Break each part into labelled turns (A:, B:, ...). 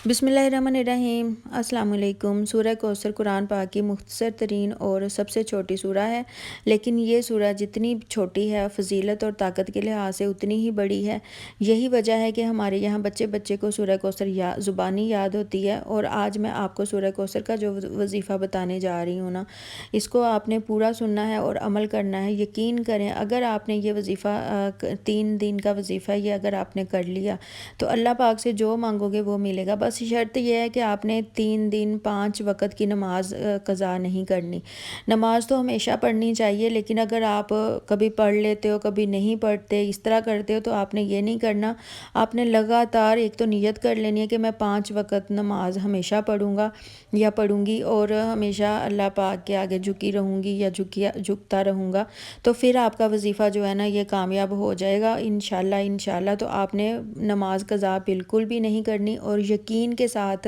A: बिस्मिल्लाहिर्रहमानिर्रहीम। अस्सलाम वालेकुम। सूरह कौसर कुरान पाक की मुख्तसर तरीन और सबसे छोटी सूरह है, लेकिन ये सूरह जितनी छोटी है फ़जीलत और ताकत के लिहाज से उतनी ही बड़ी है। यही वजह है कि हमारे यहाँ बच्चे बच्चे को सूरह कौसर ज़ुबानी याद होती है। और आज मैं आपको सूरह कौसर का जो वजीफ़ा बताने जा रही हूँ ना, इसको आपने पूरा सुनना है और अमल करना है। यकीन करें, अगर आपने ये वजीफ़ा 3 दिन का वजीफ़ा ये अगर आपने कर लिया तो अल्लाह पाक से जो मांगोगे वो मिलेगा। बस शर्त यह है कि आपने 3 दिन 5 वक़्त की नमाज क़ज़ा नहीं करनी। नमाज तो हमेशा पढ़नी चाहिए, लेकिन अगर आप कभी पढ़ लेते हो कभी नहीं पढ़ते, इस तरह करते हो, तो आपने ये नहीं करना। आपने लगातार एक तो नीयत कर लेनी है कि मैं 5 वक़्त नमाज हमेशा पढ़ूँगा या पढ़ूँगी और हमेशा अल्लाह पाक के आगे झुकी रहूँगी या झुकता रहूँगा। तो फिर आपका वजीफ़ा जो है ना ये कामयाब हो जाएगा इंशाल्लाह इंशाल्लाह। तो आपने नमाज क़ज़ा बिल्कुल भी नहीं करनी और यकीन के साथ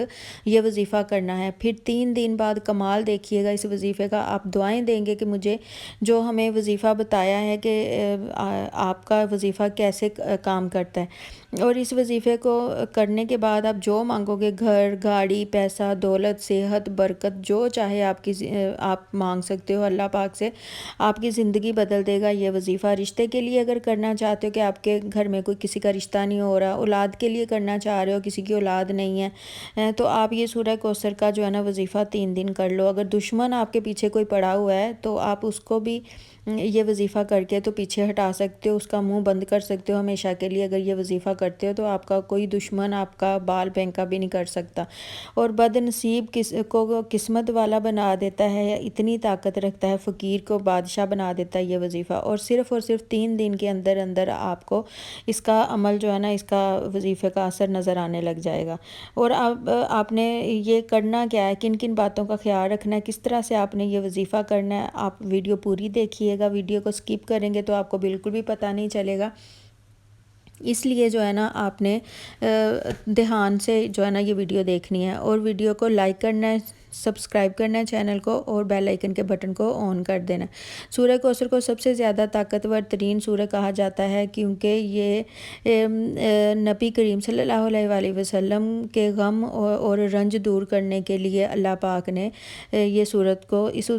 A: ये वजीफ़ा करना है। फिर 3 दिन बाद कमाल देखिएगा इस वजीफ़े का। आप दुआएं देंगे कि मुझे जो हमें वजीफ़ा बताया है कि आपका वजीफ़ा कैसे काम करता है। और इस वजीफ़े को करने के बाद आप जो मांगोगे, घर, गाड़ी, पैसा, दौलत, सेहत, बरकत, जो चाहे आप मांग सकते हो अल्लाह पाक से। आपकी ज़िंदगी बदल देगा ये वजीफ़ा। रिश्ते के लिए अगर करना चाहते हो कि आपके घर में कोई किसी का रिश्ता नहीं हो रहा, औलाद के लिए करना चाह रहे हो, किसी की औलाद नहीं है, तो आप ये सूरह कौसर का जो है ना वजीफ़ा 3 दिन कर लो। अगर दुश्मन आपके पीछे कोई पड़ा हुआ है तो आप उसको भी ये वजीफ़ा करके तो पीछे हटा सकते हो, उसका मुंह बंद कर सकते हो हमेशा के लिए। अगर ये वजीफ़ा करते हो तो आपका कोई दुश्मन आपका बाल फेंका भी नहीं कर सकता। और बदनसीब को किस्मत वाला बना देता है, या इतनी ताकत रखता है, फ़कीर को बादशाह बना देता है ये वजीफ़ा। और सिर्फ़ 3 दिन के अंदर अंदर आपको इसका अमल जो है ना, इसका वजीफ़े का असर नज़र आने लग जाएगा। और अब आपने ये करना क्या है, किन किन बातों का ख्याल रखना है, किस तरह से आपने ये वजीफ़ा करना है, आप वीडियो पूरी देखिएगा। वीडियो को स्किप करेंगे तो आपको बिल्कुल भी पता नहीं चलेगा। इसलिए जो है ना आपने ध्यान से जो है ना ये वीडियो देखनी है और वीडियो को लाइक करना है, सब्सक्राइब करना है चैनल को और बेल आइकन के बटन को ऑन कर देना है। सूरह कौसर को सबसे ज़्यादा ताकतवर तरीन सूरह कहा जाता है, क्योंकि ये नबी करीम सल्लल्लाहु अलैहि वसल्लम के गम और रंज दूर करने के लिए अल्लाह पाक ने ये इस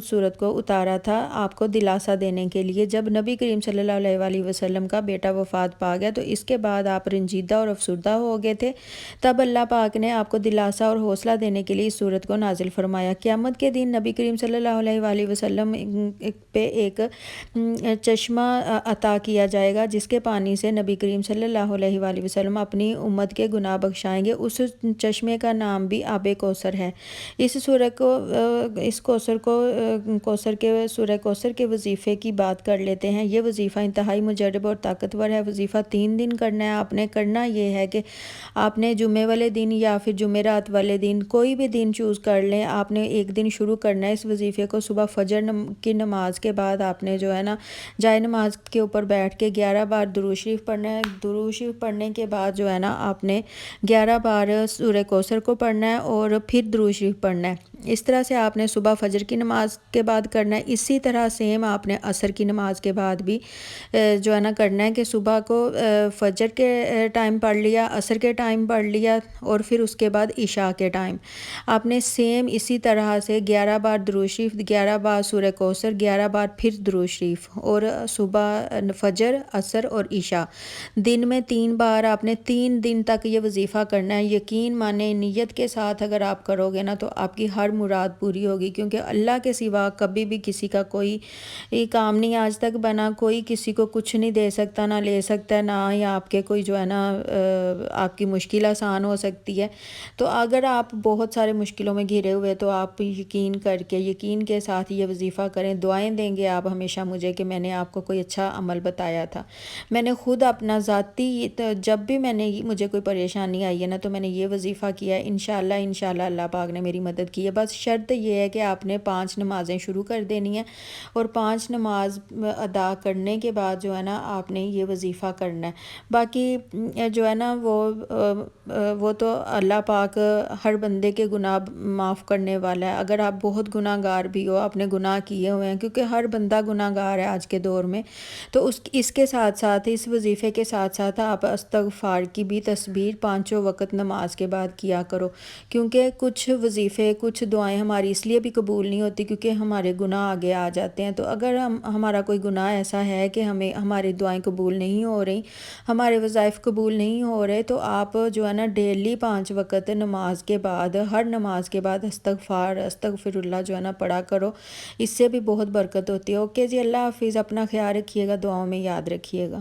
A: सूरत को उतारा था, आपको दिलासा देने के लिए। जब नबी करीम सल्लल्लाहु अलैहि वसल्लम का बेटा वफ़ात पा गया तो इसके बाद आप रंजीदा और अफसुर्दा हो गए थे, तब अल्लाह पाक ने आपको दिलासा और हौसला देने के लिए इस सूरत को नाजिल फरमाया। क़यामत के दिन नबी करीम सल्लल्लाहु अलैहि वसल्लम पे एक चश्मा अता किया जाएगा, जिसके पानी से नबी करीम सल्लल्लाहु अलैहि वसल्लम अपनी उम्मत के गुनाह बख्शाएंगे। उस चश्मे का नाम भी आबे कौसर है। इस सूरह को इस सूरह कौसर के वजीफ़े की बात कर लेते हैं। ये वजीफ़ा इंतहाई मुजरब और ताकतवर है। वजीफ़ा 3 दिन करना है। आपने करना ये है कि आपने जुमे वाले दिन या फिर जुमेरात वाले दिन, कोई भी दिन चूज़ कर लें, आपने एक दिन शुरू करना है इस वजीफ़े को। सुबह फजर की नमाज के बाद आपने जो है ना जाए नमाज के ऊपर बैठ के 11 बार दुरूद शरीफ पढ़ना है। दुरूद शरीफ पढ़ने के बाद जो है ना आपने 11 बार सूरह कौसर को पढ़ना है और फिर दुरूद शरीफ पढ़ना है। इस तरह से आपने सुबह फजर की नमाज के बाद करना है। इसी तरह सेम आपने असर की नमाज के बाद भी जो है ना करना है कि सुबह को फजर के टाइम पढ़ लिया, असर के टाइम पढ़ लिया और फिर उसके बाद इशा के टाइम आपने सेम इसी तरह से 11 बार दुरूद शरीफ, 11 बार सूरह कौसर, 11 बार फिर दुरूद शरीफ, और सुबह फजर, असर और इशा, दिन में 3 बार आपने 3 दिन तक ये वजीफ़ा करना है। यकीन माने नीयत के साथ अगर आप करोगे ना तो आपकी हर मुराद पूरी होगी, क्योंकि अल्लाह के सिवा कभी भी किसी का कोई काम नहीं आज तक बना। कोई किसी को कुछ नहीं दे सकता, ना ले सकता, ना या आपके कोई जो है ना आपकी मुश्किल आसान हो सकती है। तो अगर आप बहुत सारे मुश्किलों में घिरे हुए तो आप यकीन के साथ ये वजीफ़ा करें। दुआएं देंगे आप हमेशा मुझे कि मैंने आपको कोई अच्छा अमल बताया था। मैंने खुद अपना ज़ाती जब भी मुझे कोई परेशानी आई है ना तो मैंने ये वजीफ़ा किया है। इंशाल्लाह अल्लाह पाक ने मेरी मदद की है। बस शर्त ये है कि आपने 5 नमाज़ें शुरू कर देनी है और 5 नमाज अदा करने के बाद जो है ना आपने ये वजीफ़ा करना है। बाकी जो है ना वो तो अल्लाह पाक हर बंदे के गुनाह माफ़ करने پڑھنے والا ہے۔ اگر آپ بہت گناہ گار بھی ہو، آپ نے گناہ کیے ہوئے ہیں، کیونکہ ہر بندہ گناہ گار ہے آج کے دور میں، تو اس کے ساتھ ساتھ، اس وظیفے کے ساتھ ساتھ آپ استغفار کی بھی تسبیح پانچوں وقت نماز کے بعد کیا کرو، کیونکہ کچھ وظیفے، کچھ دعائیں ہماری اس لیے بھی قبول نہیں ہوتی کیونکہ ہمارے گناہ آگے آ جاتے ہیں۔ تو اگر ہمارا کوئی گناہ ایسا ہے کہ ہماری دعائیں قبول نہیں ہو رہی، ہمارے وظائف قبول نہیں ہو رہے، تو آپ جو ہے نا ڈیلی 5 وقت نماز کے بعد، ہر نماز کے بعد استغفر اللہ جو ہے نا پڑھا کرو، اس سے بھی بہت برکت ہوتی ہے۔ اوکے جی، اللہ حافظ، اپنا خیال رکھیے گا، دعاؤں میں یاد رکھیے گا۔